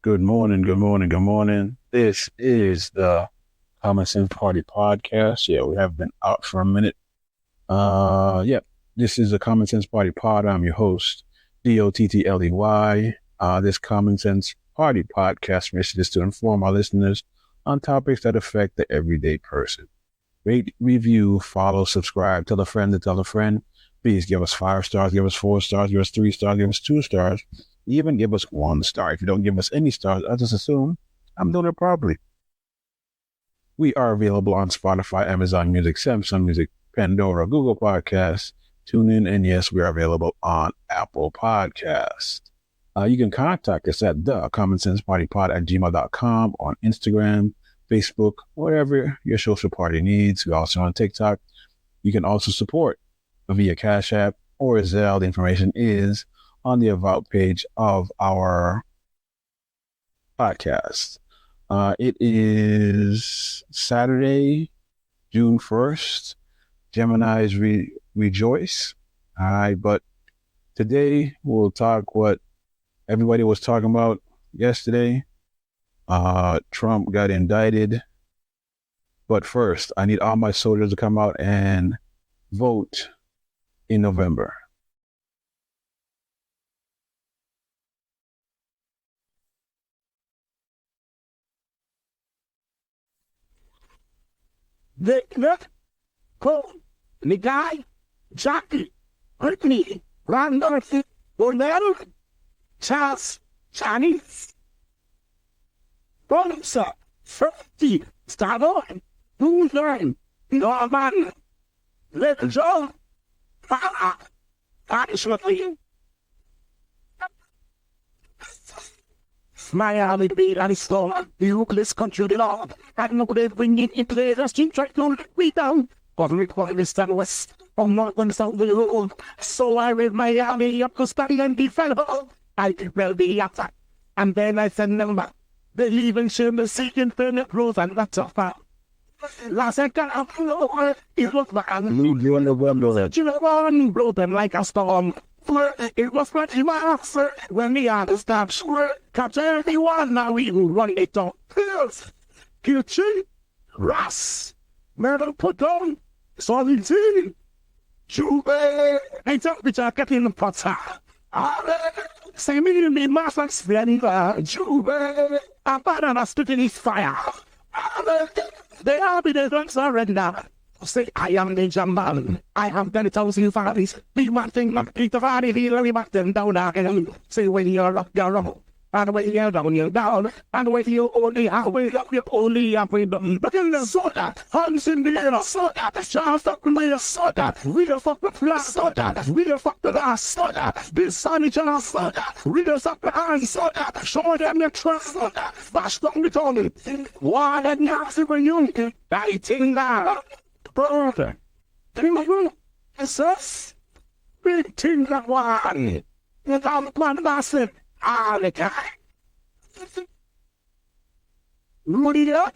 Good morning, good morning, good morning. This is the Common Sense Party podcast. Yeah, we have been out for a minute. This is the Common Sense Party pod. I'm your host, Dottley. This Common Sense Party podcast mission is to inform our listeners on topics that affect the everyday person. Rate, review, follow, subscribe, tell a friend to tell a friend. Please give us 5 stars, give us 4 stars, give us 3 stars, give us 2 stars. Even give us 1 star. If you don't give us any stars, I just assume I'm doing it properly. We are available on Spotify, Amazon Music, Samsung Music, Pandora, Google Podcasts, TuneIn, and yes, we are available on Apple Podcasts. You can contact us at thecommonsensepartypod@gmail.com on Instagram, Facebook, whatever your social party needs. We're also on TikTok. You can also support via Cash App or Zelle. The information is on the About page of our podcast. It is Saturday, June 1st. Geminis rejoice. All right, but today we'll talk what everybody was talking about yesterday. Trump got indicted. But first, I need all my soldiers to come out and vote in November. Victor, Cole, Nikai, Jackie, Brittany, Ron Dorothy, Orlando, Charles, Chinese, Bonsa, Ferty, Starborn, Moonline, Norman, Little John, Additionally, Miami beat and storm, the hopeless country Lord. I know they bring it in place, as you try to we down. But we call this time west, from north and south the road. So I read Miami up to study and be fellow. I did well be attacked, and then I send them back. They even share the second Bernard Rose and that's a fact. Last I got up, it was back and you in the world, blow them like a storm. It was pretty much when we understand, capture everyone, now we will run it on. Guilty, Ross, Murder put on, Solitude, Juve, I don't be getting the potter. Say me to me, Master Svenny, Juve, I'm bad on a stood in his fire. They are be the don't surrender. Say, I am the Jamban. I have done 1,000 families. Be one thing, not Peter Vardy, we back them down again. Say, when you're up, you're up. And when you're down, you're down. And when you only halfway up, you're only halfway down. But in the soda, hands in the air, soda, shaft up in the soda, we the fuck the glass soda, we the fuck the glass soda, this sunny channel soda, read us up the hand soda, show them the trust soda, fast on the tongue. One and nasty when you can, I think that. Brother, tell me what is us? We think that one. And I'm one massive. The guy. What do you got?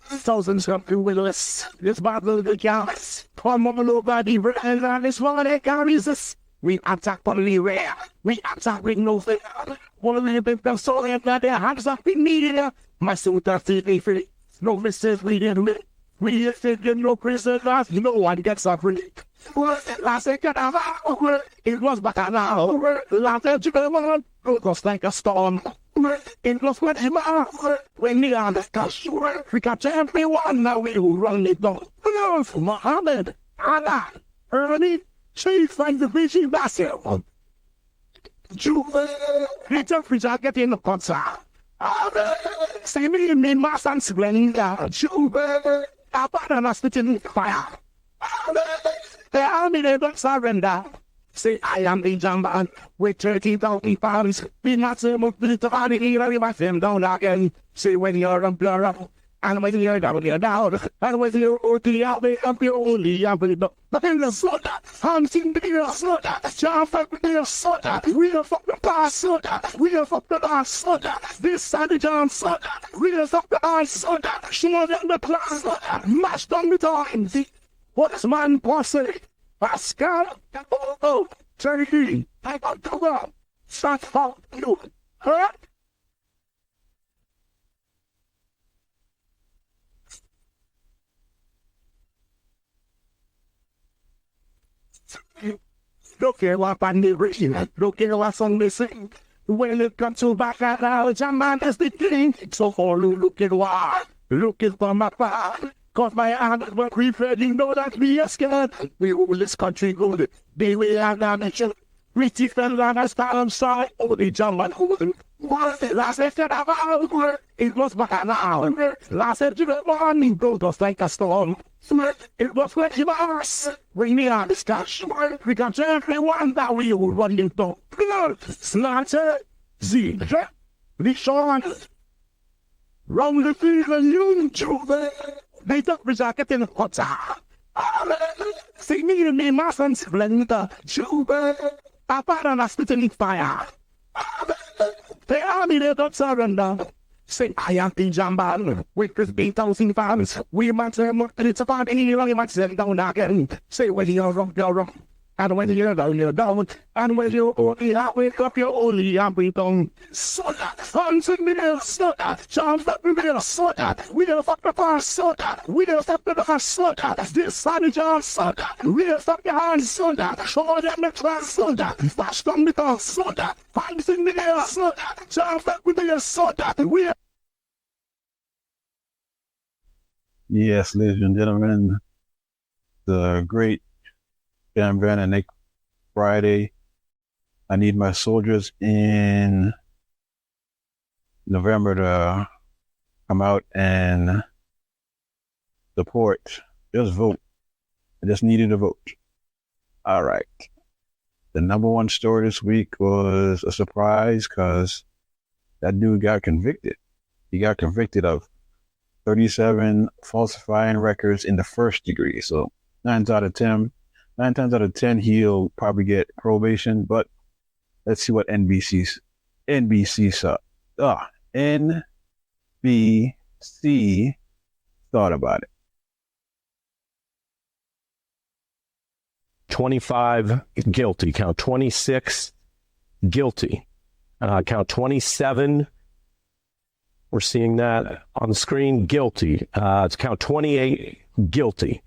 Thousands of people with us. This battle of the guys. Come on, nobody, and this one that carries us. We attack only rare. We attack with no thing. One of the people saw them that their hands up in needed. My suit are free. No mistake, we didn't live. We just didn't no prisoners. No one gets up free. Last second, it was back now. Last second, it was like a storm. It was when him when the other touched. We capture everyone, now we will run it down. Mohammed, Allah, Ernie, Chief, like the fishing vessel. Juve, Peter, get in the concert. Say me in my son's glenning down. Juve, I put on a stitch in fire. The army never surrender. Say I am the Jamban with 30,000 pounds. Be not so much to the body, we must them down again. Say when you're a blur up, and when you're down, and when you're OT, I'll be up your only, I'll be up. But in the soda, I'm seeing the soda, John fuck with the soda, we'll fuck the bar soda, we'll fuck the bar soda, this Sandy John soda, we'll fuck the bar soda, show them the plus soda, mashed on the time. What's man posse? Pascal, Turkey, I got to go. Start for you. Huh? Look at what I'm doing. Look at what's on the scene. When it comes to back out, I'm man is the thing. So for look at what. Look at my father. Cause my hands were prepared, you know that we are scared. We rule this country good. They will have our nation. Richie fell on a stand side. Only John Van Hoden. What the last after that hour? It was back an hour. Last after the morning, broke us like a storm. It was 20 hours. Bring me on the stash. We got everyone that we were running to. Slaughter. Zebra. Vishon. Round the field, you children. They don't resort in the water. See me and me, my son's blender. Chuba. Papa and I spitting fire. The army, they don't surrender. Say, I am the Jamban. With this 8,000 fans. We might say, it's about any long, might send down again. Say, when you're wrong, you're wrong. And when you're down, you're down. And when you're only up, wake up, you're only up, we don't. So that, fans in the so that, John, let me be so that. We don't fuck the bar, so that. We don't fuck the bar, so that. This side of John, so that. We don't fuck the hands, so that. Show them the class, so that. Flash them the car, so that. Fans in the air, so that. John, let me be so that. We are. Yes, ladies and gentlemen, the great Jam Van and Nick Friday. I Need My Soldiers in November to come out and support. Just vote. I just needed a vote. All right. The number one story this week was a surprise because that dude got convicted. He got convicted of 37 falsifying records in the first degree. So 9 times out of 10, he'll probably get probation. But let's see what NBC thought about it. 25 guilty. Count 26 guilty. Count 27. We're seeing that on the screen. Guilty. It's count 28 guilty.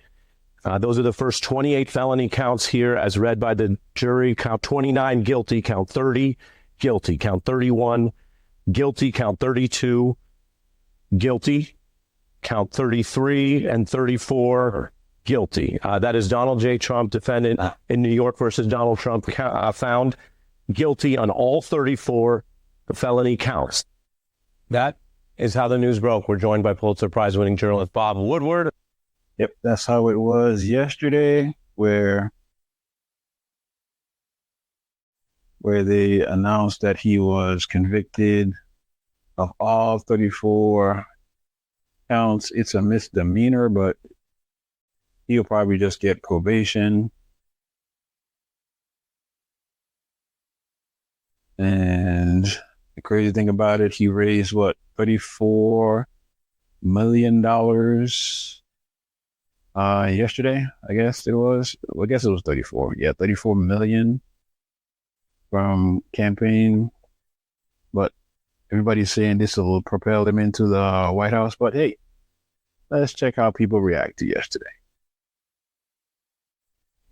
Those are the first 28 felony counts here as read by the jury. Count 29 guilty. Count 30 guilty. Count 31 guilty. Count 32 guilty. Count 33 and 34 guilty. That is Donald J. Trump, defendant in New York versus Donald Trump, found guilty on all 34 felony counts. That is how the news broke. We're joined by Pulitzer Prize-winning journalist Bob Woodward. Yep, that's how it was yesterday, where they announced that he was convicted of all 34 counts. It's a misdemeanor, but he'll probably just get probation. And the crazy thing about it, he raised $34 million yesterday, I guess it was. Well, I guess it was 34. Yeah, 34 million from campaign. But everybody's saying this will propel him into the White House. But hey, let's check how people react to yesterday.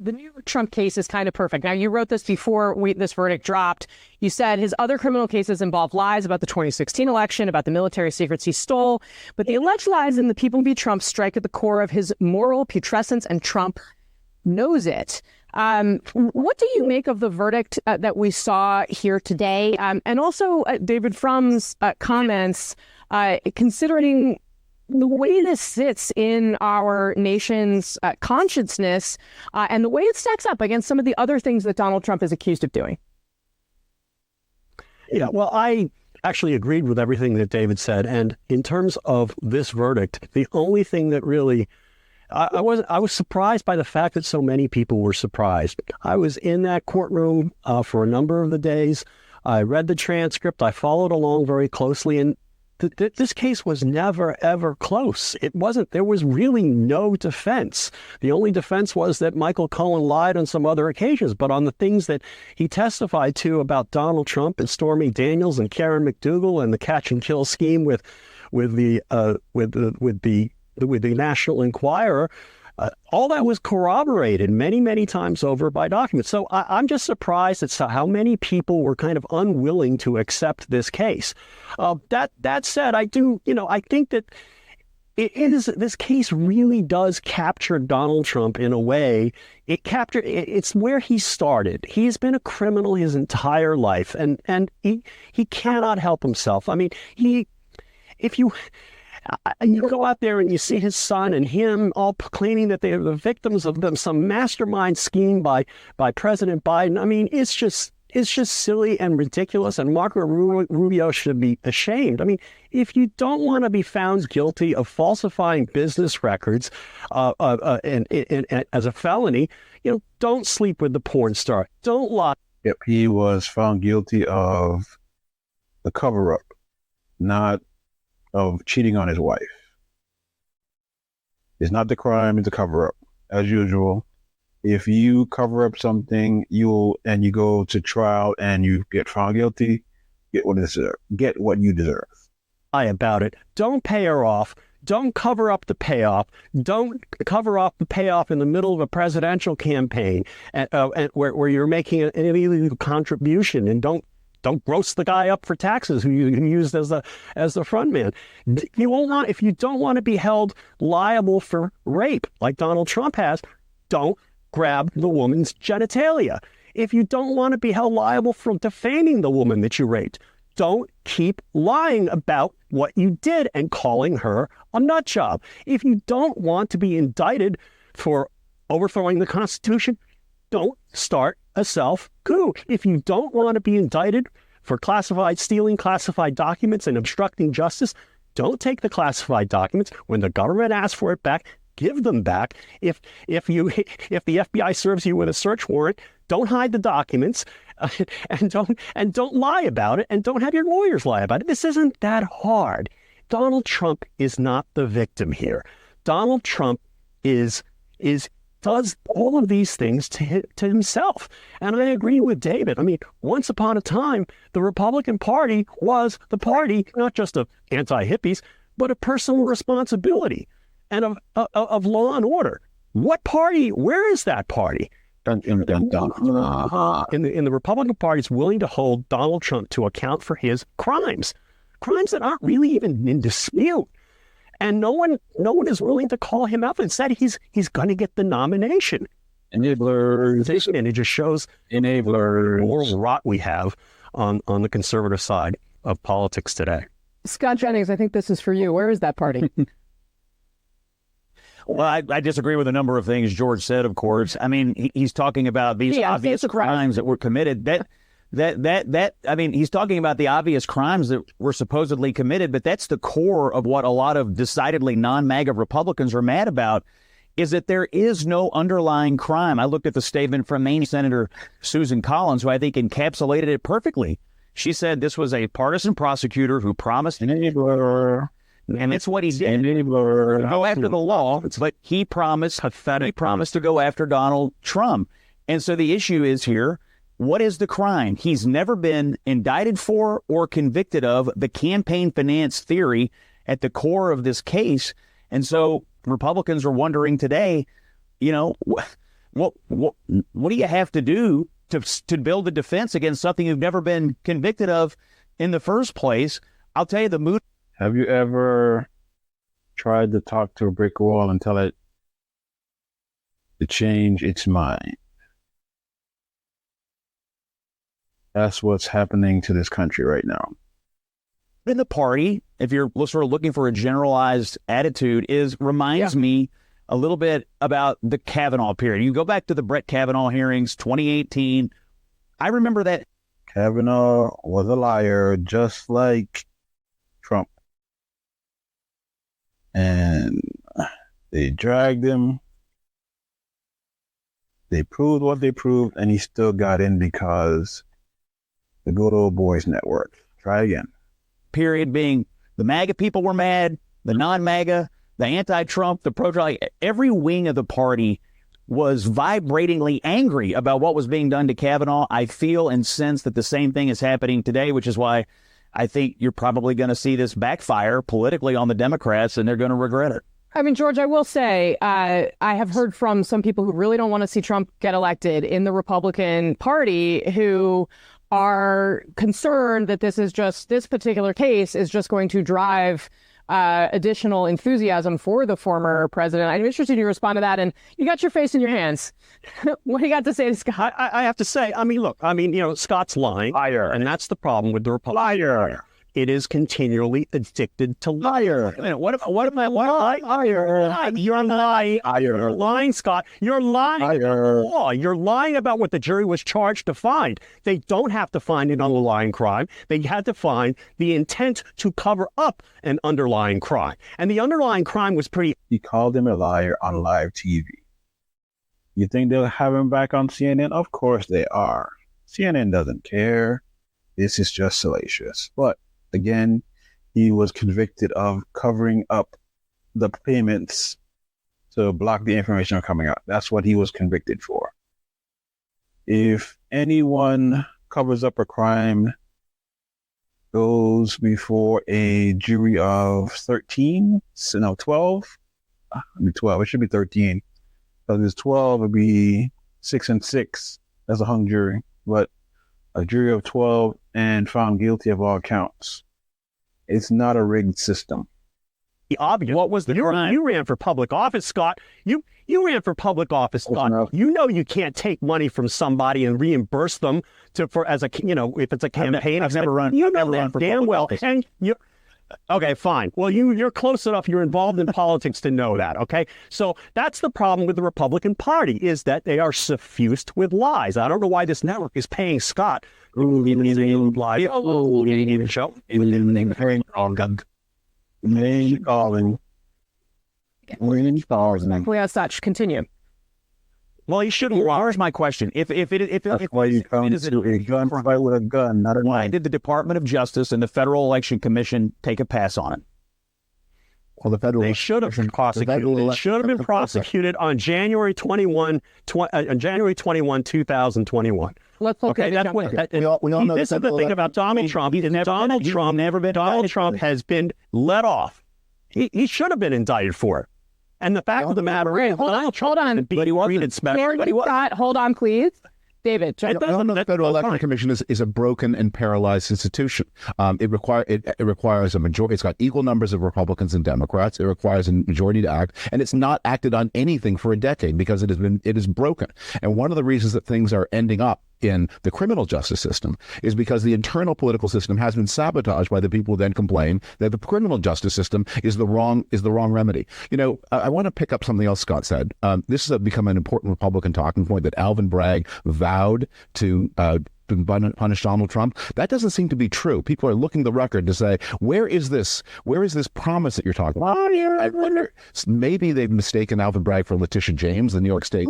The New York Trump case is kind of perfect. Now, you wrote this before this verdict dropped. You said his other criminal cases involve lies about the 2016 election, about the military secrets he stole. But the alleged lies in the People v. Trump strike at the core of his moral putrescence, and Trump knows it. What do you make of the verdict that we saw here today? And also David Frum's comments, considering the way this sits in our nation's consciousness and the way it stacks up against some of the other things that Donald Trump is accused of doing. Yeah, well, I actually agreed with everything that David said. And in terms of this verdict, the only thing that really, I was surprised by the fact that so many people were surprised. I was in that courtroom for a number of the days. I read the transcript. I followed along very closely. And this case was never, ever close. It wasn't. There was really no defense. The only defense was that Michael Cohen lied on some other occasions, but on the things that he testified to about Donald Trump and Stormy Daniels and Karen McDougal and the catch and kill scheme with the National Enquirer, all that was corroborated many, many times over by documents. So I'm just surprised at how many people were kind of unwilling to accept this case. That said, I think that this case really does capture Donald Trump in a way. It's where he started. He's been a criminal his entire life, and he cannot help himself. I mean, if you go out there and you see his son and him all claiming that they are the victims of some mastermind scheme by President Biden. I mean, it's just silly and ridiculous. And Marco Rubio should be ashamed. I mean, if you don't want to be found guilty of falsifying business records and as a felony, don't sleep with the porn star. Don't lie. Yep, he was found guilty of the cover-up, not of cheating on his wife. It's not the crime, it's the cover-up. As usual, if you cover up something, you go to trial and you get found guilty, get what you deserve. Lie about it. Don't pay her off. Don't cover up the payoff. Don't cover up the payoff in the middle of a presidential campaign where you're making an illegal contribution, and don't gross the guy up for taxes who you used as the front man. If you don't want to be held liable for rape like Donald Trump has, don't grab the woman's genitalia. If you don't want to be held liable for defaming the woman that you raped, don't keep lying about what you did and calling her a nut job. If you don't want to be indicted for overthrowing the Constitution, don't start a self-coup. If you don't want to be indicted for stealing classified documents and obstructing justice, don't take the classified documents. When the government asks for it back, give them back. If the FBI serves you with a search warrant, don't hide the documents and don't lie about it, and don't have your lawyers lie about it. This isn't that hard. Donald Trump is not the victim here. Donald Trump does all of these things to himself. And I agree with David. I mean, once upon a time, the Republican Party was the party, not just of anti-hippies, but of personal responsibility and of law and order. What party? Where is that party? In the Republican Party is willing to hold Donald Trump to account for his crimes that aren't really even in dispute. And no one is willing to call him out. Instead, he's going to get the nomination. Enablers. And it just shows enablers. The moral rot we have on the conservative side of politics today. Scott Jennings, I think this is for you. Where is that party? Well, I disagree with a number of things George said, of course. I mean, he's talking about these obvious crimes that were committed. He's talking about the obvious crimes that were supposedly committed, but that's the core of what a lot of decidedly non-MAGA Republicans are mad about, is that there is no underlying crime. I looked at the statement from Maine Senator Susan Collins, who I think encapsulated it perfectly. She said this was a partisan prosecutor who promised enabler. And it's what he did. Enabler. Go after the law, but he promised to go after Donald Trump. And so the issue is here, what is the crime? He's never been indicted for or convicted of the campaign finance theory at the core of this case. And so Republicans are wondering today, what do you have to do to build a defense against something you've never been convicted of in the first place? I'll tell you the mood. Have you ever tried to talk to a brick wall and tell it to change its mind? That's what's happening to this country right now. In the party, if you're sort of looking for a generalized attitude, reminds me a little bit about the Kavanaugh period. You go back to the Brett Kavanaugh hearings, 2018. I remember that. Kavanaugh was a liar, just like Trump. And they dragged him. They proved what they proved, and he still got in because the good old boys network. Try again. Period being The MAGA people were mad. The non-MAGA, the anti-Trump, the pro-Trump, every wing of the party was vibratingly angry about what was being done to Kavanaugh. I feel and sense that the same thing is happening today, which is why I think you're probably going to see this backfire politically on the Democrats, and they're going to regret it. I mean, George, I will say I have heard from some people who really don't want to see Trump get elected in the Republican Party who are concerned that this particular case is just going to drive additional enthusiasm for the former president. I'm interested in you respond to that. And you got your face in your hands. What do you got to say to Scott? I have to say, Scott's lying. Liar. And that's the problem with the Republicans. Liar. It is continually addicted to liar. What am I? Liar. You're lying. Liar. You're lying, Scott. You're lying. Liar. Oh, you're lying about what the jury was charged to find. They don't have to find an underlying crime. They had to find the intent to cover up an underlying crime. And the underlying crime was pretty... He called him a liar on live TV. You think they'll have him back on CNN? Of course they are. CNN doesn't care. This is just salacious. But again, he was convicted of covering up the payments to block the information from coming out. That's what he was convicted for. If anyone covers up a crime, goes before a jury of 12. 12. It should be 13. Because it's 12, it'd be 6 and 6. That's a hung jury. But a jury of 12 and found guilty of all counts. It's not a rigged system. Obvious. What was the crime? You ran for public office, Scott. You ran for public office, Scott. You know you can't take money from somebody and reimburse them if it's a campaign. I've never run. You know that damn well. And you. Okay, fine. Well, you're close enough. You're involved in politics to know that, okay? So that's the problem with the Republican Party, is that they are suffused with lies. I don't know why this network is paying Scott. Lies. Show. As such, continue. Well, he shouldn't. Here's my question: If That's why you come to a gunfight with a gun, not a why knife. did the Department of Justice and the Federal Election Commission take a pass on it? Well, they should have been prosecuted. They should have been prosecuted on January 21, 2021. Let's look at that's what. We all know this is the thing about Donald Trump. Donald Trump has been let off. He should have been indicted for it. And the fact of the matter is, hold on. But he wasn't. Scott, hold on, please. David, the Federal Election Commission is a broken and paralyzed institution. It requires a majority. It's got equal numbers of Republicans and Democrats. It requires a majority to act, and it's not acted on anything for a decade because it is broken. And one of the reasons that things are ending up in the criminal justice system is because the internal political system has been sabotaged by the people who then complain that the criminal justice system is the wrong remedy. I want to pick up something else Scott said. This has become an important Republican talking point that Alvin Bragg vowed to punish Donald Trump. That doesn't seem to be true. People are looking the record to say, where is this promise that you're talking about? I wonder, maybe they've mistaken Alvin Bragg for Letitia James, the New York State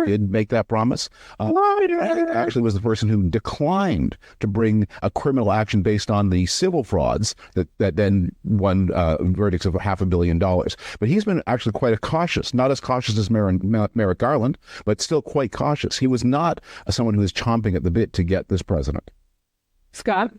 did make that promise. Actually was the person who declined to bring a criminal action based on the civil frauds that then won verdicts of $500 million. But he's been actually quite cautious, not as cautious as Merrick Garland, but still quite cautious. He was not someone who was chomping at the bit to get this president. Scott?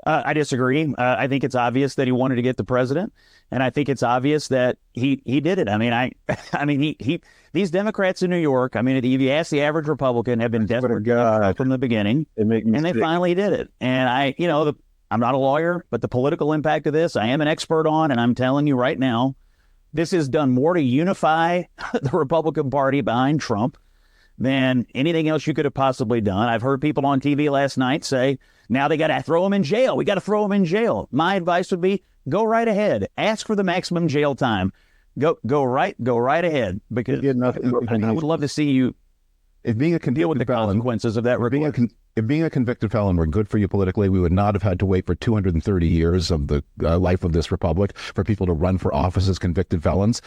I disagree. I think it's obvious that he wanted to get the president, and I think it's obvious that he did it. These Democrats in New York, if you ask the average Republican, have been desperate from the beginning, and they finally did it. And I'm not a lawyer, but the political impact of this, I am an expert on, and I'm telling you right now, this has done more to unify the Republican Party behind Trump than anything else you could have possibly done. I've heard people on TV last night say, now they got to throw him in jail. We got to throw him in jail. My advice would be, go right ahead. Ask for the maximum jail time. Go right ahead. Because I would love to see you if being a Deal with the convicted felon, consequences of that. if being a convicted felon were good for you politically, we would not have had to wait for 230 years of the life of this republic for people to run for office as convicted felons.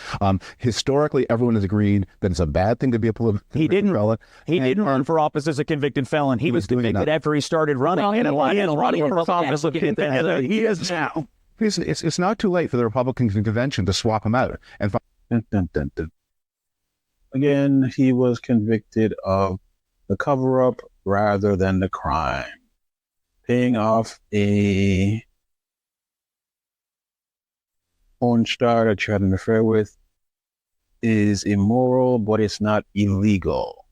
Historically, everyone has agreed that it's a bad thing to be a political felon. He didn't run for office as a convicted felon. He was convicted after he started running. He is now. It's not too late for the Republican convention to swap him out. And Dun, dun, dun, dun. Again, he was convicted of the cover-up rather than the crime. Paying off a porn star that you had an affair with is immoral, but it's not illegal.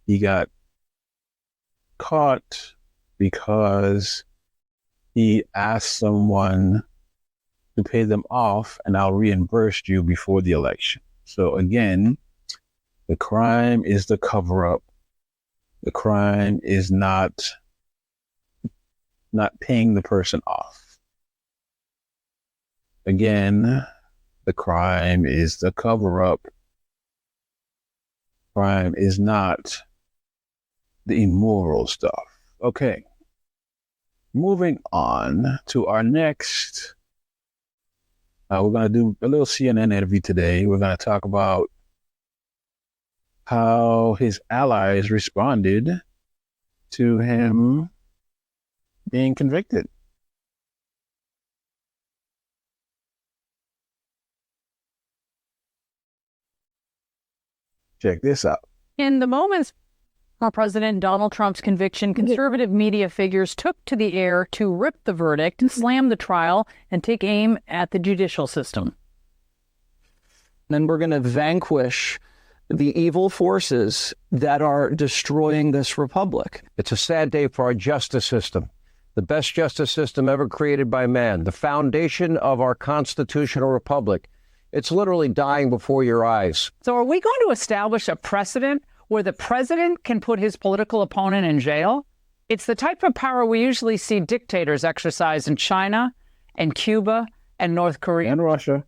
He got caught because he asked someone to pay them off and I'll reimburse you before the election. So again, the crime is the cover-up. The crime is not paying the person off. Again, the crime is the cover-up. Crime is not the immoral stuff. Okay. Moving on to our next. We're going to do a little CNN interview today. We're going to talk about how his allies responded to him being convicted. Check this out. In the moments of President Donald Trump's conviction, conservative media figures took to the air to rip the verdict, slam the trial, and take aim at the judicial system. Then we're going to vanquish the evil forces that are destroying this republic. It's a sad day for our justice system, the best justice system ever created by man, the foundation of our constitutional republic. It's literally dying before your eyes. So are we going to establish a precedent where the president can put his political opponent in jail? It's the type of power we usually see dictators exercise in China and Cuba and North Korea. And Russia.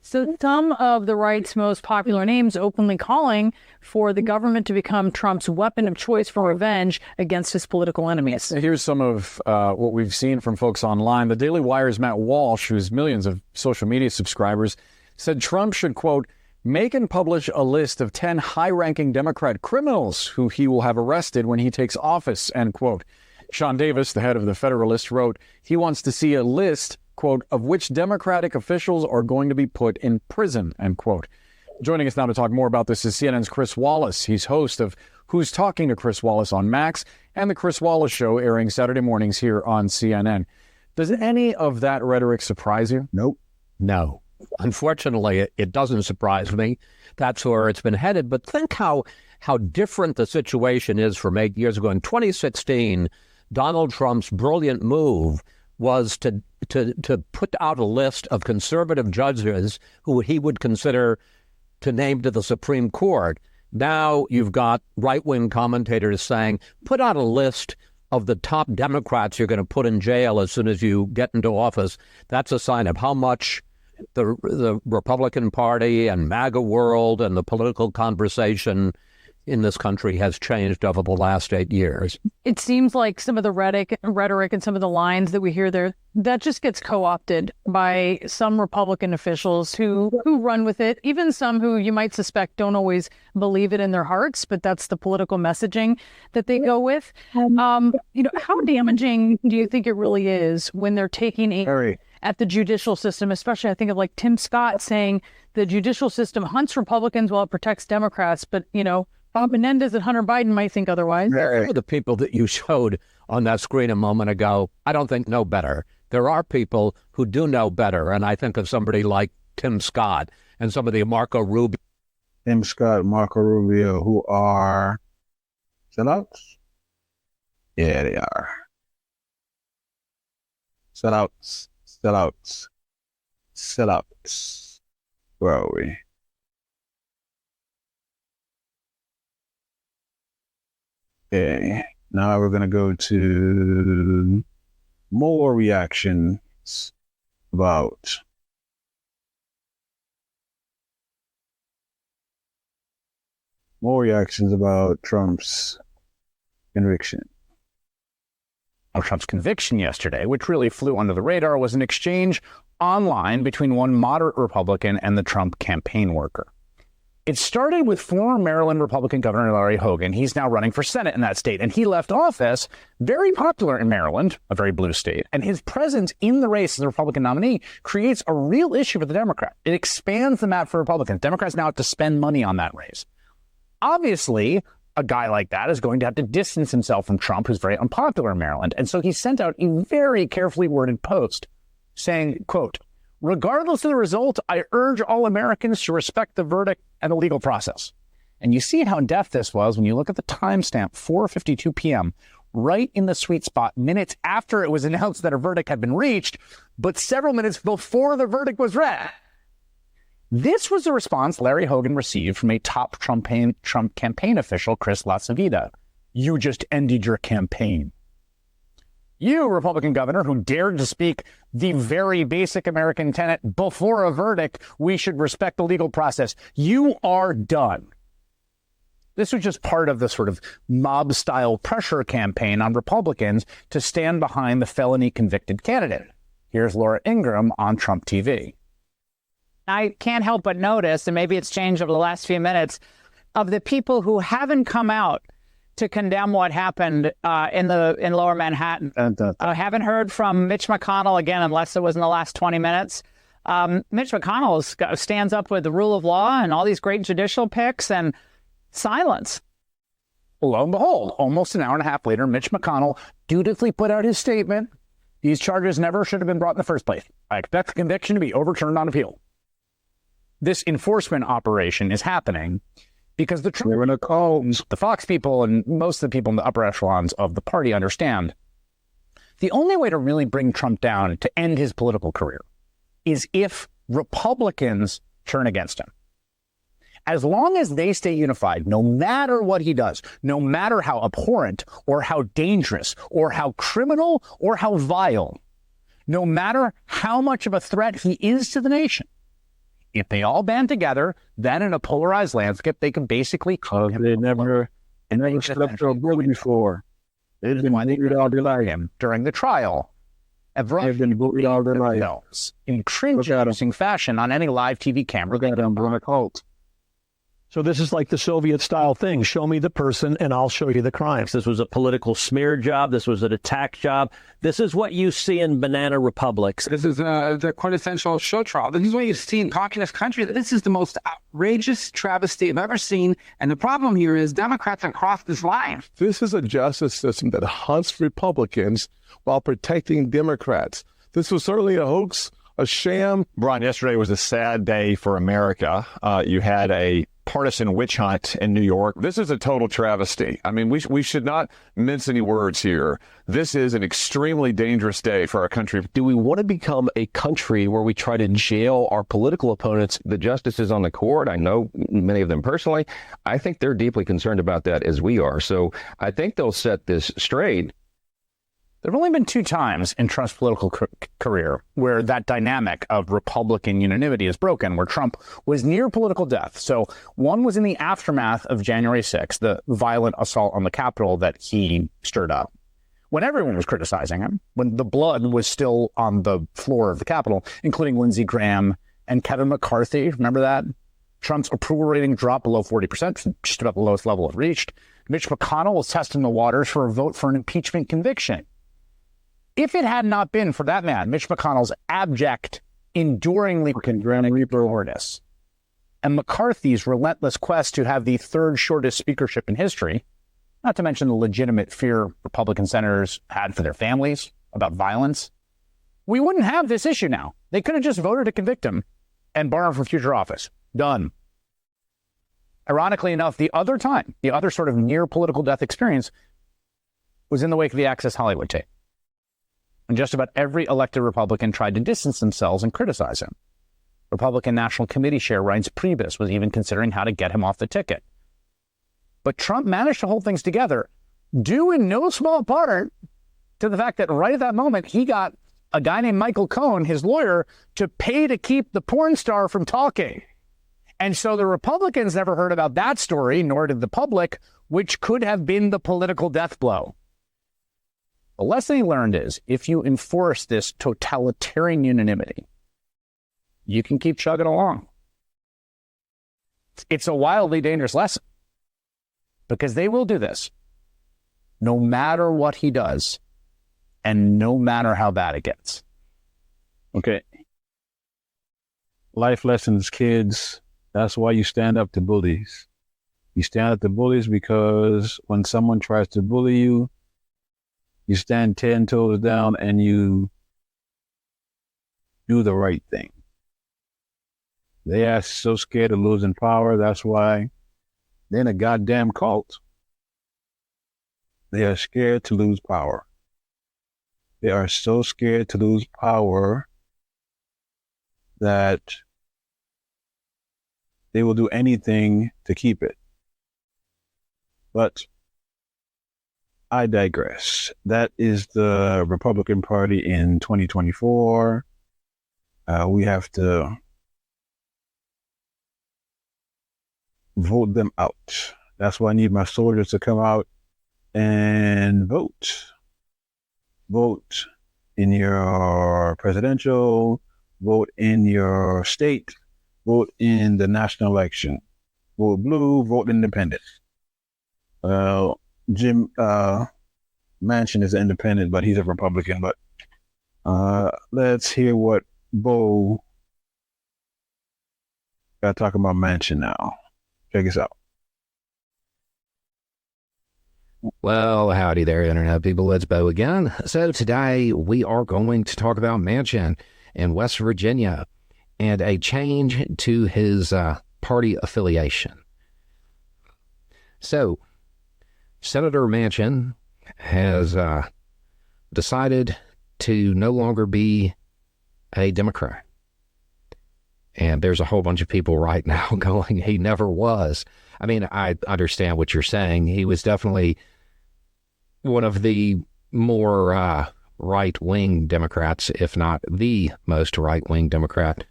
So some of the right's most popular names openly calling for the government to become Trump's weapon of choice for revenge against his political enemies. Here's some of what we've seen from folks online. The Daily Wire's Matt Walsh, who has millions of social media subscribers, said Trump should, quote, make and publish a list of 10 high-ranking Democrat criminals who he will have arrested when he takes office, end quote. Sean Davis, the head of the Federalist, wrote he wants to see a list, quote, of which Democratic officials are going to be put in prison, end quote. Joining us now to talk more about this is CNN's Chris Wallace. He's host of Who's Talking to Chris Wallace on Max and The Chris Wallace Show, airing Saturday mornings here on CNN. Does any of that rhetoric surprise you? nope. No. Unfortunately, it doesn't surprise me. That's where it's been headed. But think how different the situation is from 8 years ago. In 2016, Donald Trump's brilliant move was to put out a list of conservative judges who he would consider to name to the Supreme Court. Now you've got right-wing commentators saying, put out a list of the top Democrats you're going to put in jail as soon as you get into office. That's a sign of how much the Republican Party and MAGA world and the political conversation in this country has changed over the last 8 years. It seems like some of the rhetoric and some of the lines that we hear there, that just gets co-opted by some Republican officials who run with it, even some who you might suspect don't always believe it in their hearts, but that's the political messaging that they go with. How damaging do you think it really is when they're taking aim at the judicial system, especially I think of like Tim Scott saying the judicial system hunts Republicans while it protects Democrats, but, Bob Menendez and Hunter Biden might think otherwise. The people that you showed on that screen a moment ago, I don't think know better. There are people who do know better, and I think of somebody like Tim Scott and some of the Marco Rubio. Tim Scott, Marco Rubio, who are sellouts? Yeah, they are. Sellouts. Where are we? Okay, now we're going to go to more reactions about More reactions about Trump's conviction. Trump's conviction yesterday, which really flew under the radar, was an exchange online between one moderate Republican and the Trump campaign worker. It started with former Maryland Republican Governor Larry Hogan. He's now running for Senate in that state, and he left office, very popular in Maryland, a very blue state, and his presence in the race as a Republican nominee creates a real issue for the Democrat. It expands the map for Republicans. Democrats now have to spend money on that race. Obviously, a guy like that is going to have to distance himself from Trump, who's very unpopular in Maryland. And so he sent out a very carefully worded post saying, quote, "Regardless of the result, I urge all Americans to respect the verdict and the legal process." And you see how in-depth this was when you look at the timestamp, 4:52 p.m., right in the sweet spot, minutes after it was announced that a verdict had been reached, but several minutes before the verdict was read. This was the response Larry Hogan received from a top Trump campaign official, Chris LaCivita. "You just ended your campaign. You, Republican governor, who dared to speak the very basic American tenet before a verdict, we should respect the legal process. You are done." This was just part of the sort of mob-style pressure campaign on Republicans to stand behind the felony convicted candidate. Here's Laura Ingraham on Trump TV. I can't help but notice, and maybe it's changed over the last few minutes, of the people who haven't come out to condemn what happened in Lower Manhattan. I haven't heard from Mitch McConnell again, unless it was in the last 20 minutes. Mitch McConnell stands up with the rule of law and all these great judicial picks, and silence. Lo and behold, almost an hour and a half later, Mitch McConnell dutifully put out his statement. These charges never should have been brought in the first place. I expect the conviction to be overturned on appeal. This enforcement operation is happening because the Fox people and most of the people in the upper echelons of the party understand the only way to really bring Trump down, to end his political career, is if Republicans turn against him. As long as they stay unified, no matter what he does, no matter how abhorrent or how dangerous or how criminal or how vile, no matter how much of a threat he is to the nation, if they all band together, then in a polarized landscape, they can basically call him. They never slept through a bullet before. They've been bullied all their life. During the trial, they've been bullied all their life. In cringe-inducing fashion on any live TV camera. Look at them, Black Holt. So this is like the Soviet-style thing. Show me the person, and I'll show you the crimes. This was a political smear job. This was an attack job. This is what you see in banana republics. This is the quintessential show trial. This is what you see in communist countries. This is the most outrageous travesty I've ever seen. And the problem here is Democrats have crossed this line. This is a justice system that hunts Republicans while protecting Democrats. This was certainly a hoax, a sham. Brian, yesterday was a sad day for America. You had a partisan witch hunt in New York. This is a total travesty. I mean, we should not mince any words here. This is an extremely dangerous day for our country. Do we want to become a country where we try to jail our political opponents, the justices on the court? I know many of them personally. I think they're deeply concerned about that, as we are. So I think they'll set this straight. There have only been two times in Trump's political career where that dynamic of Republican unanimity is broken, where Trump was near political death. So one was in the aftermath of January 6th, the violent assault on the Capitol that he stirred up, when everyone was criticizing him, when the blood was still on the floor of the Capitol, including Lindsey Graham and Kevin McCarthy. Remember that? Trump's approval rating dropped below 40%, just about the lowest level it reached. Mitch McConnell was testing the waters for a vote for an impeachment conviction. If it had not been for that man, Mitch McConnell's abject, enduringly cowardice, and McCarthy's relentless quest to have the third shortest speakership in history, not to mention the legitimate fear Republican senators had for their families about violence, we wouldn't have this issue now. They could have just voted to convict him and bar him from future office. Done. Ironically enough, the other sort of near political death experience was in the wake of the Access Hollywood tape. And just about every elected Republican tried to distance themselves and criticize him. Republican National Committee Chair Reince Priebus was even considering how to get him off the ticket. But Trump managed to hold things together, due in no small part to the fact that right at that moment, he got a guy named Michael Cohen, his lawyer, to pay to keep the porn star from talking. And so the Republicans never heard about that story, nor did the public, which could have been the political death blow. The lesson he learned is if you enforce this totalitarian unanimity, you can keep chugging along. It's a wildly dangerous lesson because they will do this no matter what he does and no matter how bad it gets. Okay. Life lessons, kids. That's why you stand up to bullies. You stand up to bullies because when someone tries to bully you, you stand 10 toes down and you do the right thing. They are so scared of losing power. That's why they're in a goddamn cult. They are scared to lose power. They are so scared to lose power that they will do anything to keep it. But I digress. That is the Republican Party in 2024. We have to vote them out. That's why I need my soldiers to come out and vote. Vote in your presidential, vote in your state, vote in the national election. Vote blue, vote independent. Jim Manchin is an independent, but he's a Republican. But let's hear what Bo got talking about Manchin now. Check us out. Well, howdy there, Internet people. It's Bo again. So today we are going to talk about Manchin in West Virginia and a change to his party affiliation. So, Senator Manchin has decided to no longer be a Democrat. And there's a whole bunch of people right now going, he never was. I mean, I understand what you're saying. He was definitely one of the more right-wing Democrats, if not the most right-wing Democrat.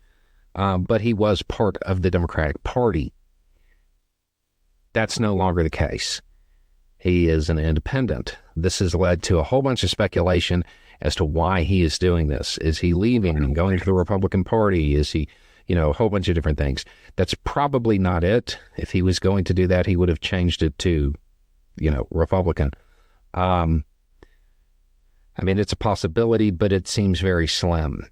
But he was part of the Democratic Party. That's no longer the case. He is an independent. This has led to a whole bunch of speculation as to why he is doing this. Is he leaving and going to the Republican Party? Is he, a whole bunch of different things. That's probably not it. If he was going to do that, he would have changed it to, Republican. I mean, it's a possibility, but it seems very slim.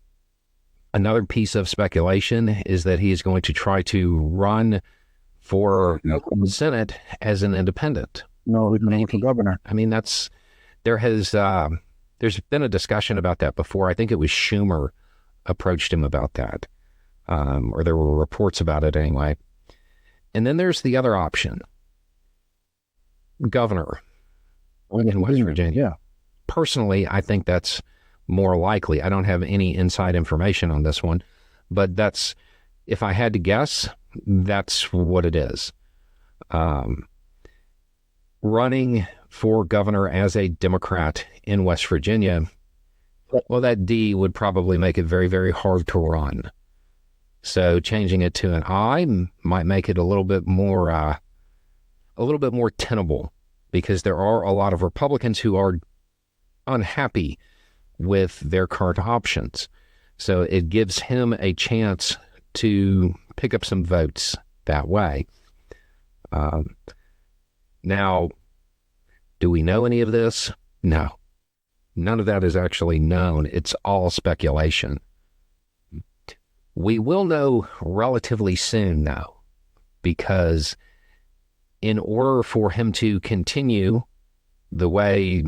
Another piece of speculation is that he is going to try to run for the Senate as an independent. No, he's running for governor. I mean, there's been a discussion about that before. I think it was Schumer approached him about that, or there were reports about it anyway. And then there's the other option, governor in West Virginia. Yeah. Personally, I think that's more likely. I don't have any inside information on this one, but if I had to guess, that's what it is. Running for governor as a Democrat in West Virginia, well, that D would probably make it very, very hard to run. So changing it to an I might make it a little bit more tenable, because there are a lot of Republicans who are unhappy with their current options. So it gives him a chance to pick up some votes that way. Now, do we know any of this? No. None of that is actually known. It's all speculation. We will know relatively soon, though, because in order for him to continue the way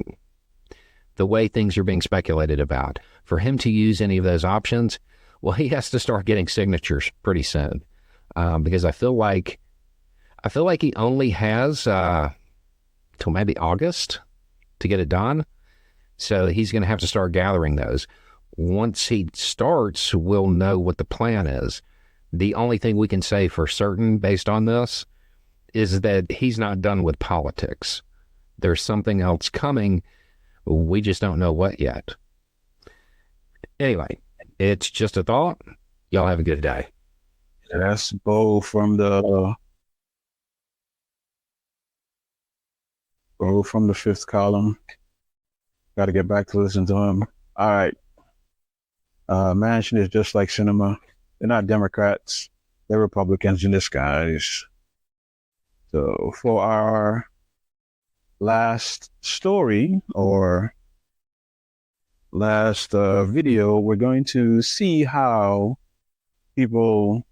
things are being speculated about, for him to use any of those options, well, he has to start getting signatures pretty soon, because I feel like he only has till maybe August to get it done. So he's going to have to start gathering those. Once he starts, we'll know what the plan is. The only thing we can say for certain based on this is that he's not done with politics. There's something else coming. We just don't know what yet. Anyway, it's just a thought. Y'all have a good day. That's Bo from the fifth column. Got to get back to listen to him. All right. Manchin is just like cinema. They're not Democrats. They're Republicans in disguise. So for our last story or last video, we're going to see how people,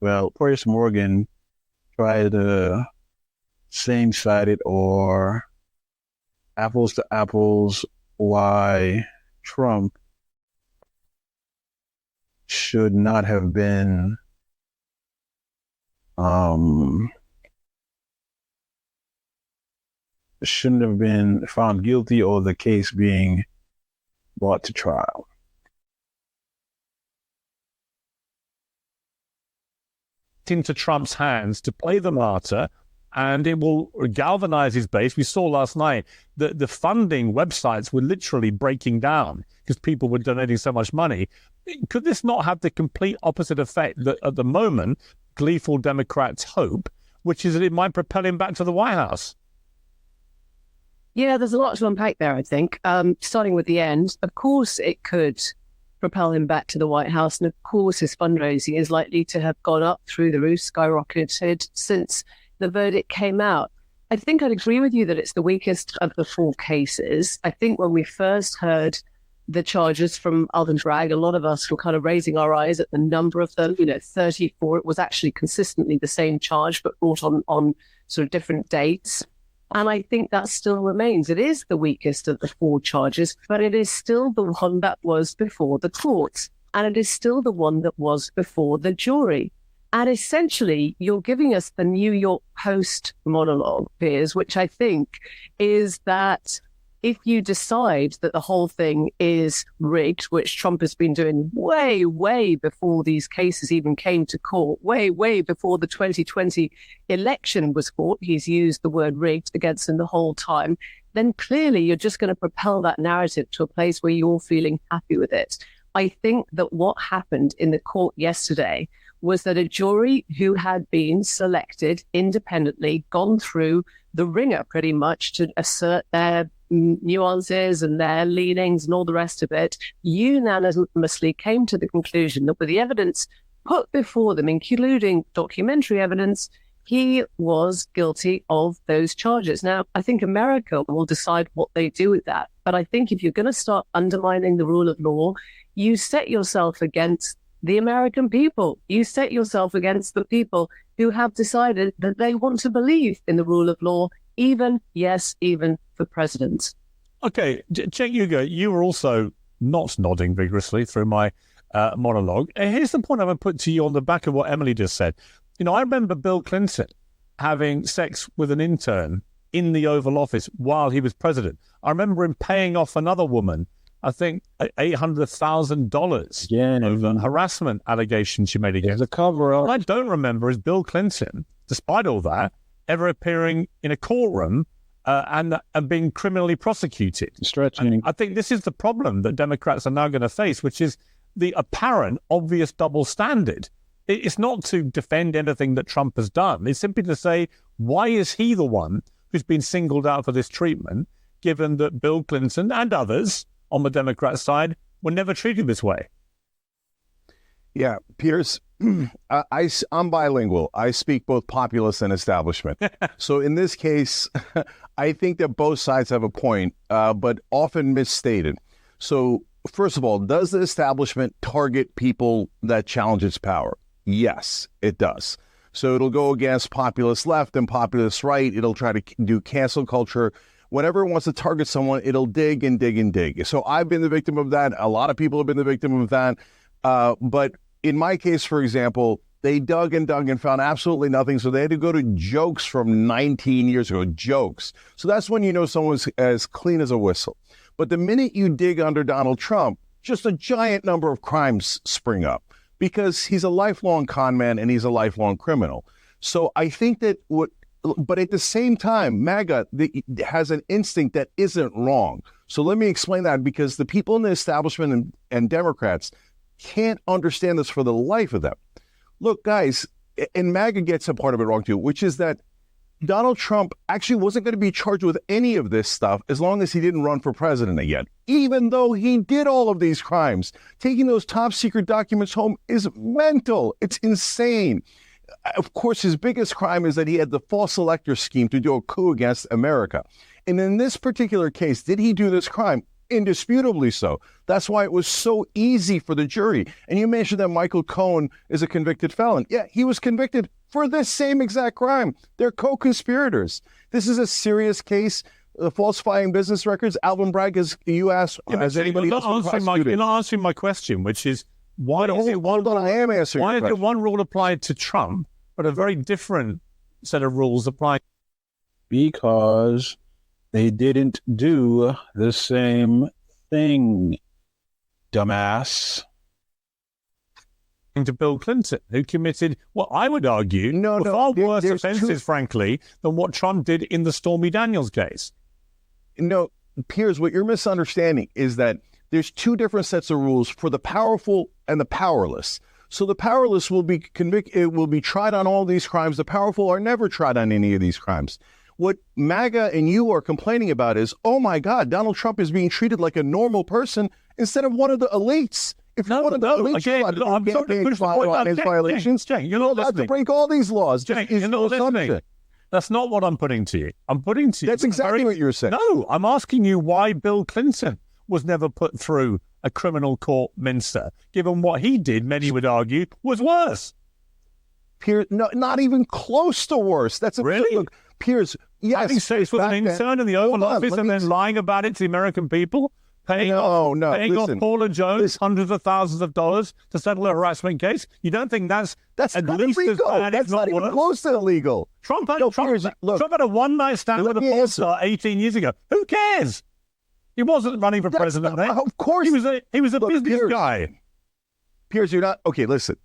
Piers Morgan tried to same-sided or apples to apples why Trump should not have been shouldn't have been found guilty or the case being brought to trial. Into Trump's hands to play the martyr, and it will galvanize his base. We saw last night that the funding websites were literally breaking down because people were donating so much money. Could this not have the complete opposite effect that at the moment gleeful Democrats hope, which is that it might propel him back to the White House? Yeah, there's a lot to unpack there, I think. Starting with the end, of course it could propel him back to the White House. And of course his fundraising is likely to have gone up through the roof, skyrocketed since the verdict came out. I think I'd agree with you that it's the weakest of the four cases. I think when we first heard the charges from Alvin Bragg, a lot of us were kind of raising our eyes at the number of them. 34. It was actually consistently the same charge, but brought on sort of different dates. And I think that still remains. It is the weakest of the four charges, but it is still the one that was before the courts. And it is still the one that was before the jury. And essentially, you're giving us the New York Post monologue, Piers, which I think is that if you decide that the whole thing is rigged, which Trump has been doing way, way before these cases even came to court, way, way before the 2020 election was fought, he's used the word rigged against him the whole time, then clearly you're just going to propel that narrative to a place where you're feeling happy with it. I think that what happened in the court yesterday was that a jury who had been selected independently, gone through the ringer pretty much to assert their nuances and their leanings and all the rest of it, unanimously came to the conclusion that with the evidence put before them, including documentary evidence, he was guilty of those charges. Now, I think America will decide what they do with that. But I think if you're going to start undermining the rule of law, you set yourself against the American people. You set yourself against the people who have decided that they want to believe in the rule of law, even for presidents. Okay, Cenk Uygur, you were also not nodding vigorously through my monologue. Here's the point I'm going to put to you on the back of what Emily just said. I remember Bill Clinton having sex with an intern in the Oval Office while he was president. I remember him paying off another woman, I think $800,000 over harassment allegations she made against. The cover-up. What I don't remember is Bill Clinton, despite all that, ever appearing in a courtroom and being criminally prosecuted. Stretching. And I think this is the problem that Democrats are now going to face, which is the apparent, obvious double standard. It's not to defend anything that Trump has done. It's simply to say, why is he the one who's been singled out for this treatment, given that Bill Clinton and others on the Democrat side were never treated this way? Yeah, Piers, I'm bilingual. I speak both populist and establishment. So in this case, I think that both sides have a point, but often misstated. So first of all, does the establishment target people that challenge its power? Yes, it does. So it'll go against populist left and populist right. It'll try to do cancel culture. Whenever it wants to target someone, it'll dig and dig and dig. So I've been the victim of that. A lot of people have been the victim of that. But in my case, for example, they dug and found absolutely nothing. So they had to go to jokes from 19 years ago, jokes. So that's when you know someone's as clean as a whistle. But the minute you dig under Donald Trump, just a giant number of crimes spring up because he's a lifelong con man and he's a lifelong criminal. So I think that but at the same time, MAGA has an instinct that isn't wrong. So let me explain that, because the people in the establishment and Democrats can't understand this for the life of them. look, guys, and MAGA gets a part of it wrong too, which is that Donald Trump actually wasn't going to be charged with any of this stuff as long as he didn't run for president again, even though he did all of these crimes. Taking those top secret documents home is mental. It's insane. Of course, his biggest crime is that he had the false elector scheme to do a coup against America. And in this particular case, did he do this crime? Indisputably so. That's why it was so easy for the jury. And you mentioned that Michael Cohen is a convicted felon. Yeah, he was convicted for this same exact crime. They're co-conspirators. This is a serious case. Falsifying business records. Alvin Bragg, as you asked, has anybody else been prosecuted? You're not answering my question, which is why is it one rule applied to Trump, but a very different set of rules applied? Because they didn't do the same thing, dumbass. To Bill Clinton, who committed what I would argue far worse offenses, frankly, than what Trump did in the Stormy Daniels case. No, Piers, what you're misunderstanding is that there's two different sets of rules for the powerful and the powerless. So the powerless will be tried on all these crimes. The powerful are never tried on any of these crimes. What MAGA and you are complaining about is, oh my God, Donald Trump is being treated like a normal person instead of one of the elites. If one of the elites I'm sorry to push on his violations, you're not allowed to break all these laws. You're not listening. That's not what I'm putting to you. I'm putting to you. That's exactly what you're saying. No, I'm asking you why Bill Clinton was never put through a criminal court minster, given what he did, many would argue, was worse. Piers, no, not even close to worse. That's really? Look, Piers, yes. Having sex with an intern in the Oval Office and then lying about it to the American people? Paying off Paula Jones hundreds of thousands of dollars to settle a harassment case? You don't think that's at not least illegal. as bad? That's not even close to illegal. Trump had a one-night stand with a porn star 18 years ago. Who cares? He wasn't running for president then. Of course. He was a business guy. Piers, you're not... Okay, listen.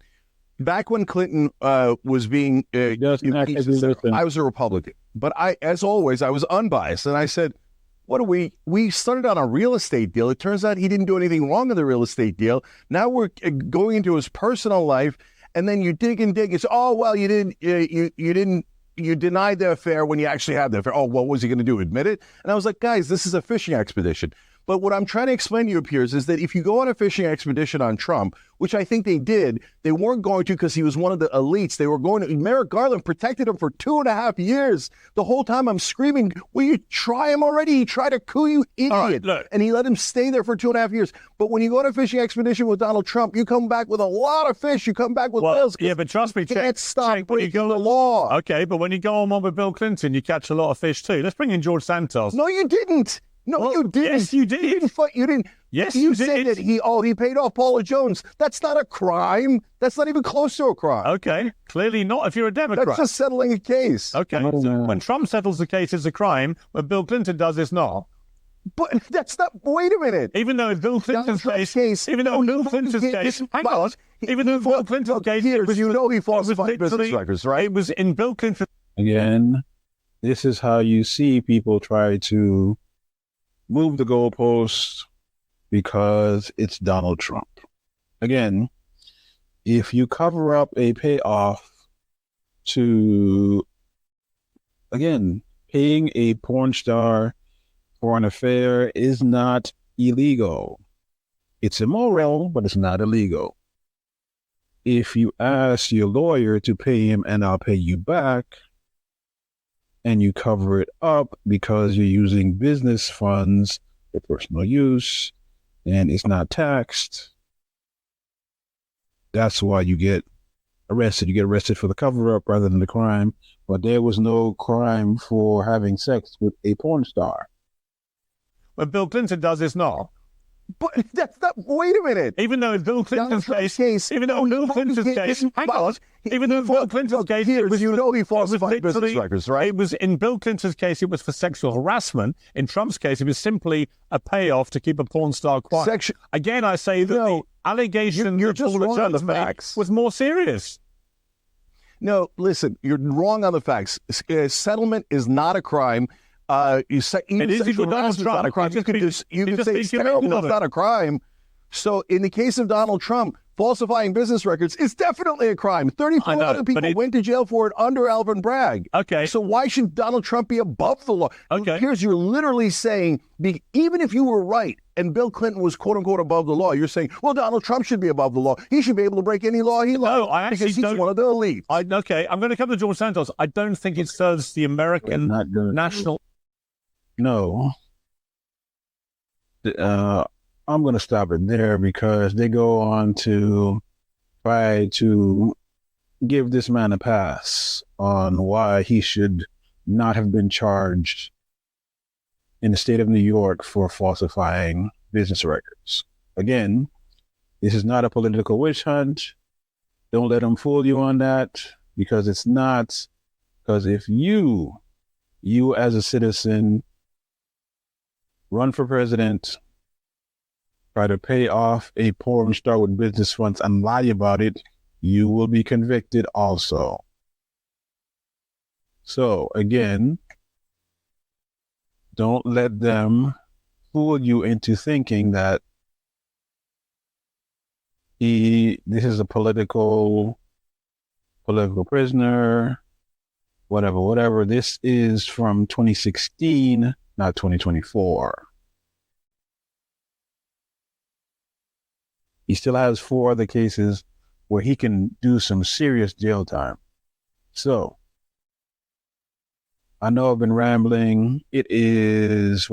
Back when Clinton was being impeached, I was a Republican. But as always, I was unbiased. And I said, we started on a real estate deal. It turns out he didn't do anything wrong in the real estate deal. Now we're going into his personal life, and then you dig and dig. It's, oh, well, you denied the affair when you actually had the affair. Oh, what was he going to do? Admit it? And I was like, guys, this is a fishing expedition. But what I'm trying to explain to you, Piers, is that if you go on a fishing expedition on Trump, which I think they did, they weren't going to because he was one of the elites. They were going to. Merrick Garland protected him for 2.5 years. The whole time I'm screaming, will you try him already? He tried a coup, you idiot. Right, and he let him stay there for 2.5 years. But when you go on a fishing expedition with Donald Trump, you come back with a lot of fish. You come back with whales. Yeah, but trust me, you can't stop breaking the law. Okay, but when you go on one with Bill Clinton, you catch a lot of fish too. Let's bring in George Santos. No, you didn't. No, you didn't. Yes, you did. You didn't. Yes, you did. said that he paid off Paula Jones. That's not a crime. That's not even close to a crime. Okay, clearly not if you're a Democrat. That's just settling a case. Okay, so when Trump settles the case, it's a crime. When Bill Clinton does, it's not. But that's not. Wait a minute. Even though in Bill Clinton's case, even though Bill Clinton's case, hang on. Even though Bill Clinton's case, he falsified business records, right? It was in Bill Clinton. Again, this is how you see people try to move the goalposts because it's Donald Trump. Again, if you cover up a payoff to, again, paying a porn star for an affair is not illegal. It's immoral, but it's not illegal. If you ask your lawyer to pay him and I'll pay you back, and you cover it up because you're using business funds for personal use and it's not taxed, that's why you get arrested. You get arrested for the cover-up rather than the crime. But there was no crime for having sex with a porn star. When Bill Clinton does, it's not. But that's not. Wait a minute. Even though in Bill Clinton's case, even though Bill Clinton's case, hang on. Even though Bill Clinton's case, he falsified business records, right? It was in Bill Clinton's case, it was for sexual harassment. In Trump's case, it was simply a payoff to keep a porn star quiet. Again, I say that the allegation you're just wrong on the facts. Was more serious. No, listen, you're wrong on the facts. Settlement is not a crime. It is not a crime. You could say it's terrible, it's not a crime. So in the case of Donald Trump, falsifying business records is definitely a crime. 34 other people went to jail for it under Alvin Bragg. Okay. So why should Donald Trump be above the law? Okay. You're literally saying, even if you were right and Bill Clinton was quote unquote above the law, you're saying, well, Donald Trump should be above the law. He should be able to break any law he likes. No, I actually because he's don't. one of the elite. Okay, I'm going to come to George Santos. I don't think it serves the American national. No. I'm going to stop it there because they go on to try to give this man a pass on why he should not have been charged in the state of New York for falsifying business records. Again, this is not a political witch hunt. Don't let them fool you on that, because it's not. Because if you as a citizen run for president, try to pay off a porn star with business funds and lie about it, you will be convicted also. So again, don't let them fool you into thinking that this is a political prisoner, whatever. This is from 2016, not 2024. He still has 4 other cases where he can do some serious jail time. So, I know I've been rambling. It is,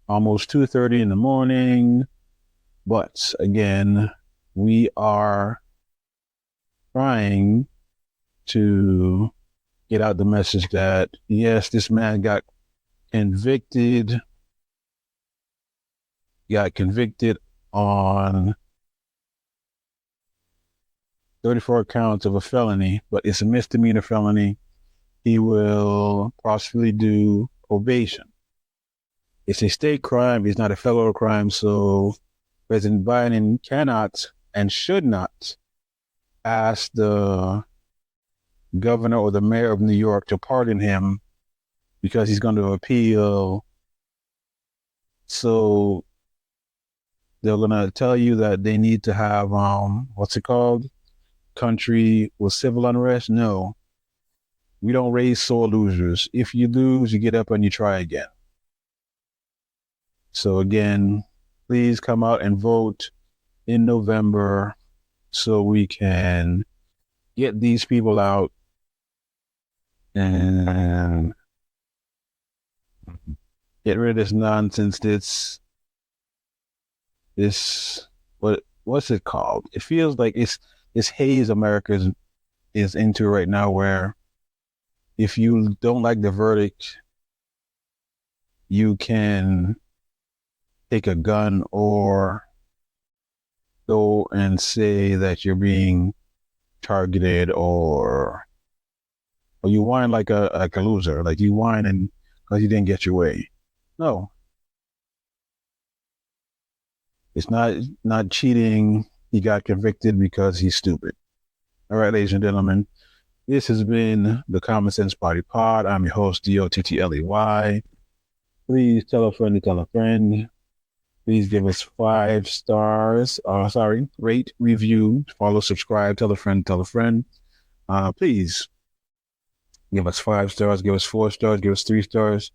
almost 2:30 in the morning. But, again, we are trying to get out the message that, yes, this man got convicted on 34 counts of a felony, but it's a misdemeanor felony. He will possibly do probation. It's a state crime. It's not a federal crime. So President Biden cannot and should not ask the governor or the mayor of New York to pardon him because he's going to appeal. So they're going to tell you that they need to have, country with civil unrest. No, we don't raise sore losers. If you lose, you get up and you try again. So again, please come out and vote in November so we can get these people out and get rid of this nonsense. What's it called? It feels like it's haze America is into right now, where if you don't like the verdict, you can take a gun or go and say that you're being targeted, or you whine like a loser, like you whine and because you didn't get your way. No. It's not cheating. He got convicted because he's stupid. All right, ladies and gentlemen, this has been the Common Sense Party Pod. I'm your host, DOTTLEY. Please tell a friend to tell a friend. Please give us 5 stars. Rate, review, follow, subscribe, tell a friend, tell a friend. Please give us 5 stars, give us 4 stars, give us 3 stars,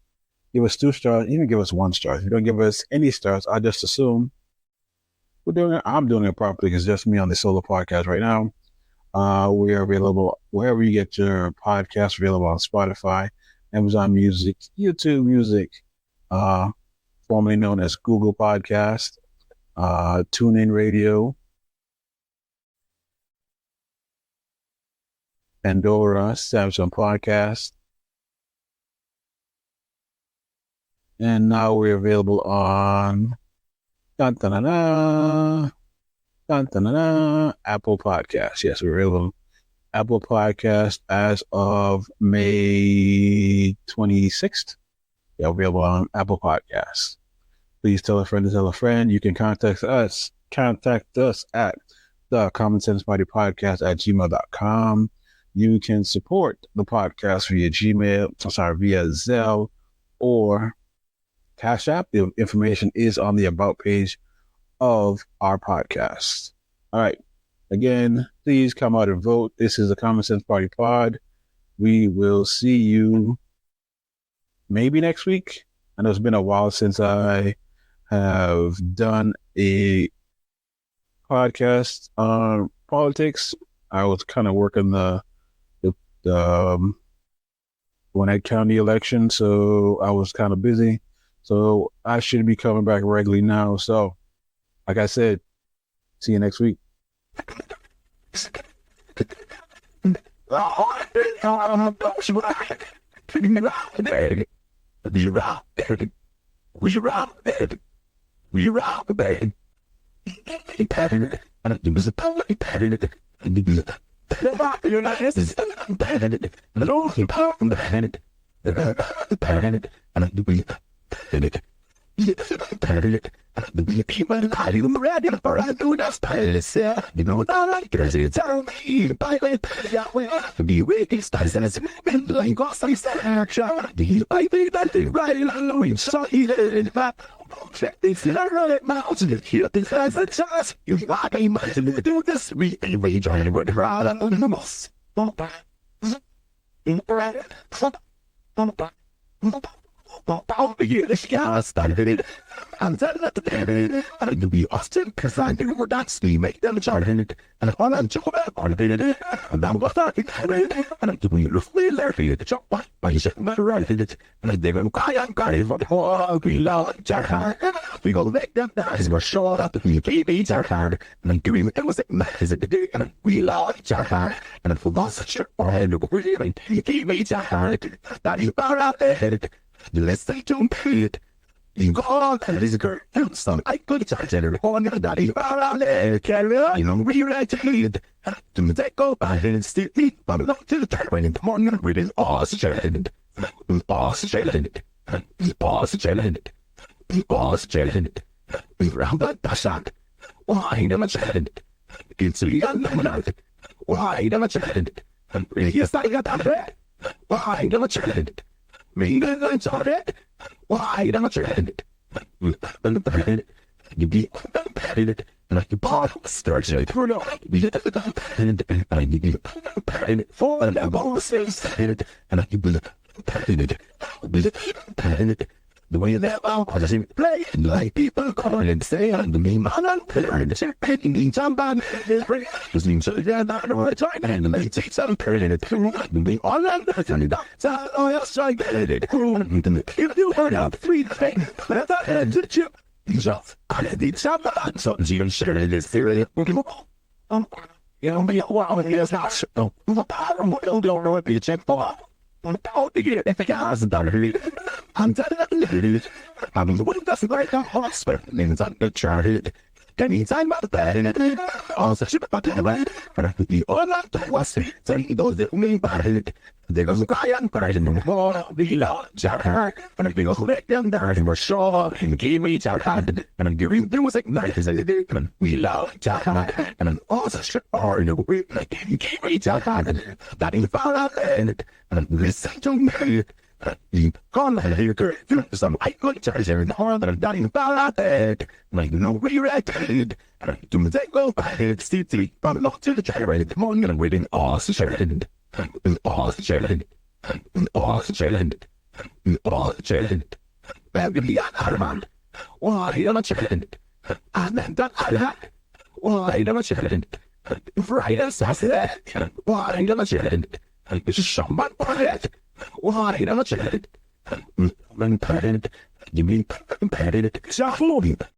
give us 2 stars, even give us 1 star. If you don't give us any stars, I just assume I'm doing it properly because it's just me on the solo podcast right now. We are available wherever you get your podcasts, available on Spotify, Amazon Music, YouTube Music, formerly known as Google Podcast, TuneIn Radio, Pandora, Samsung Podcast. And now we're available on Apple Podcast. Yes, we're available on Apple Podcast as of May 26th. Yeah, we're available on Apple Podcasts. Please tell a friend to tell a friend. You can contact us at the Common Sense Party Podcast at gmail.com. You can support the podcast via via Zelle or Cash App. The information is on the About page of our podcast. All right. Again, please come out and vote. This is the Common Sense Party Pod. We will see you maybe next week. I know it's been a while since I have done a podcast on politics. I was kind of working the Gwinnett County election, so I was kind of busy. So I should be coming back regularly now. So, like I said, see you next week. Let's say don't pay it. You go on, and this girl, some I could charge her on your daddy. You know, rewrite it. To me, take go by and still eat, but not till the turn in the morning with his ass shelling. Boss shelling. Boss shelling. Boss shelling. Round that passant. Why never shelling? It's a young man. Why never shelling? And yes, I got that. Why never shelling? Me, I'm sorry. Why don't you end it? You be it, and I can bottle start to turn out. We did it, I need you for an abolitions, and I can be it. The way that I just play like people call and say, and the main man and the same painting somebody is free. The same so yeah, not no time and they take some period it through the being on and so I else I get it. If you heard of three things, let that head to chip yourself. I need some so you sure it is theory. You know, me a while is not no. Don't know if you check for. I'm the one that's like a hospital means I'm the charted. Anytime about that in it, also ship about the land, and I could be all up to what's it, saying those that me about it. There goes a guy and crying in the morning, the large heart, and I feel let them down and we're sure, and gave me our hand, and I'm giving them was like night as I did, and we love Jack, and an also ship or in a way, like he gave me our hand, that he found out, and listen to me. You can't let your girl do some I could charge her in horror that I'm dying about that. Like no reacted. And I do my take go by it, Steve, but not to the chair in the morning and waiting all Sheridan. All Sheridan. All Sheridan. All Sheridan. Baby, Harman. Why, you're not Sheridan. And then that. Why, you're not Sheridan. Friday, Saturday. Why, you're not Sheridan. It's someone quiet. Why don't you let it? You mean patted it? Exactly.